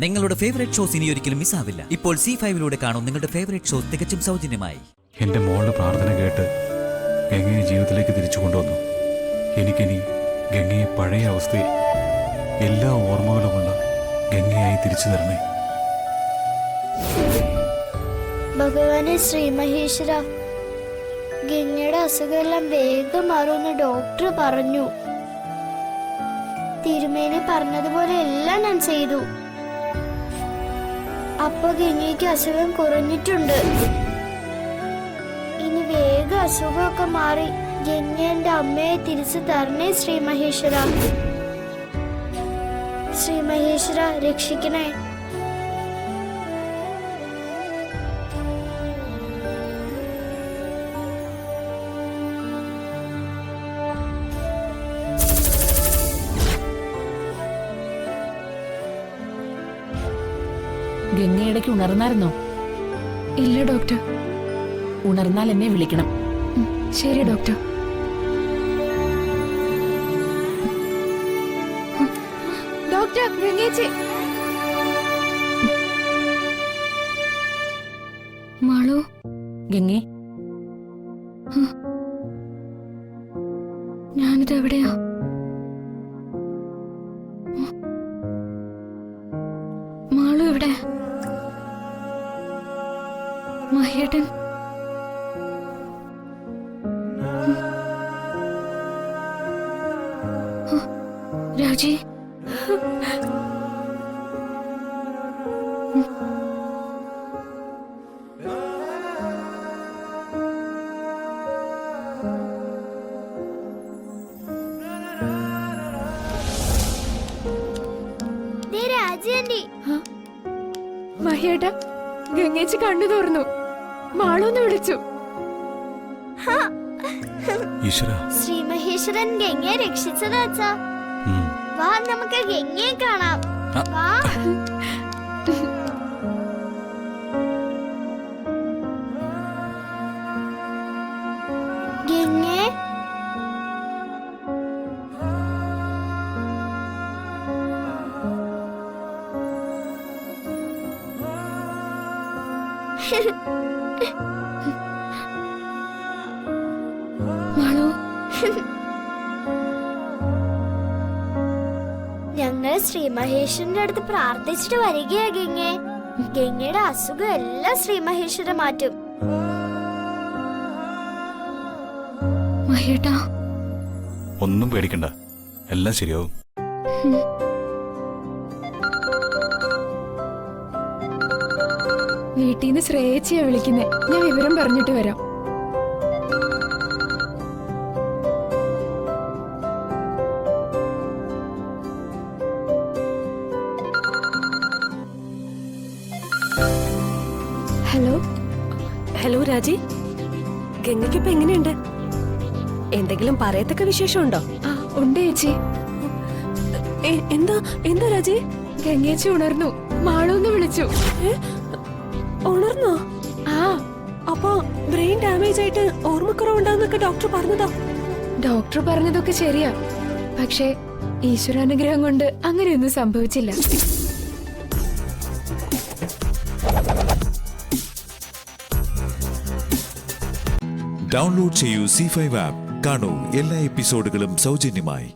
നിങ്ങളുടെ favourite shows ഇനി ഒരിക്കലും മിസ്സാവില്ല. ഇപ്പോൾ C5 കാണും നിങ്ങളുടെ ഫേവറേറ്റ് ഷോസ് തികച്ചും സൗജന്യമായി. എൻ്റെ മോളുടെ പ്രാർത്ഥന കേട്ട് ഗംഗയെ ജീവിതത്തിലേക്ക് തിരിച്ചു കൊണ്ടുവന്നു. എനിക്കിനി ഗംഗയെ പഴയ അവസ്ഥയിൽ എല്ലാ ഓർമ്മകളുമുള്ള ഗംഗയായി തിരിച്ചു തരണേ. ഭഗവാനെ ശ്രീ മഹേശ്വര, ഗംഗയുടെ അസുഖമെല്ലാം വേഗം മാറുമെന്ന് ഡോക്ടർ പറഞ്ഞു. തിരുമേനി പറഞ്ഞതുപോലെ എല്ലാം ഞാൻ ചെയ്തു. അപ്പൊ ഗംഗയ്ക്ക് അസുഖം കുറഞ്ഞിട്ടുണ്ട്. ഇനി വേഗം അസുഖമൊക്കെ മാറി ഗംഗ എന്റെ അമ്മയെ തിരിച്ചു തരണേ ശ്രീ മഹേശ്വര. ശ്രീ മഹേശ്വര രക്ഷിക്കണേ. ഗംഗയിടയ്ക്ക് ഉണർന്നായിരുന്നോ? ഇല്ല ഡോക്ടർ. ഉണർന്നാൽ എന്നെ വിളിക്കണം. ശരി ഡോക്ടർ. ഡോക്ടർ ഗംഗേച്ചി. മാളു. ഗംഗേ, ഞാനിത് എവിടെയാ? മാളു എവിടെ? മഹേട്ടൻ രാജി. മഹേട്ട, ഗംഗേച്ചി കണ്ണു തുറന്നു. മാളൂന്ന് വിളിച്ചു. ശ്രീ മഹേശ്വരൻ ഗംഗയെ രക്ഷിച്ചതാച്ചാ. വാ, നമുക്ക് ഗംഗയെ കാണാം. വാ. ഗംഗേ, മാളു. ഞങ്ങൾ ശ്രീ മഹേശ്വരന്റെ അടുത്ത് പ്രാർത്ഥിച്ചിട്ട് വരികയാ ഗംഗേ. ഗംഗയുടെ അസുഖം എല്ലാം ശ്രീ മഹേശ്വര മാറ്റും. മഹേട്ടാ, ഒന്നും പേടിക്കണ്ട, എല്ലാം ശരിയാവും. വീട്ടിൽ നിന്ന് ശ്രേയച്ചിയാ വിളിക്കുന്നേ. ഞാൻ വിവരം പറഞ്ഞിട്ട് വരാം. ഹലോ. ഹലോ രാജി, ഗംഗയ്ക്ക് ഇപ്പൊ എങ്ങനെയുണ്ട്? എന്തെങ്കിലും പറയത്തക്ക വിശേഷമുണ്ടോ? ഉണ്ട് ചേച്ചി. എന്താ എന്താ രാജി? ഗംഗേച്ചി ഉണർന്നു. മാളൂന്ന് വിളിച്ചു. ഉണർന്നോ? ആ. അപ്പൊ ബ്രെയിൻ ഡാമേജ് ആയിട്ട് ഓർമ്മക്കുറവുണ്ടാവുന്നൊക്കെ ഡോക്ടർ പറഞ്ഞതാ? ഡോക്ടർ പറഞ്ഞതൊക്കെ ശരിയാ, പക്ഷേ ഈശ്വരാനുഗ്രഹം കൊണ്ട് അങ്ങനെയൊന്നും സംഭവിച്ചില്ല. ഡൗൺലോഡ് ചെയ്യൂ C5 ആപ്പ്. കാണൂ എല്ലാ എപ്പിസോഡുകളും സൗജന്യമായി.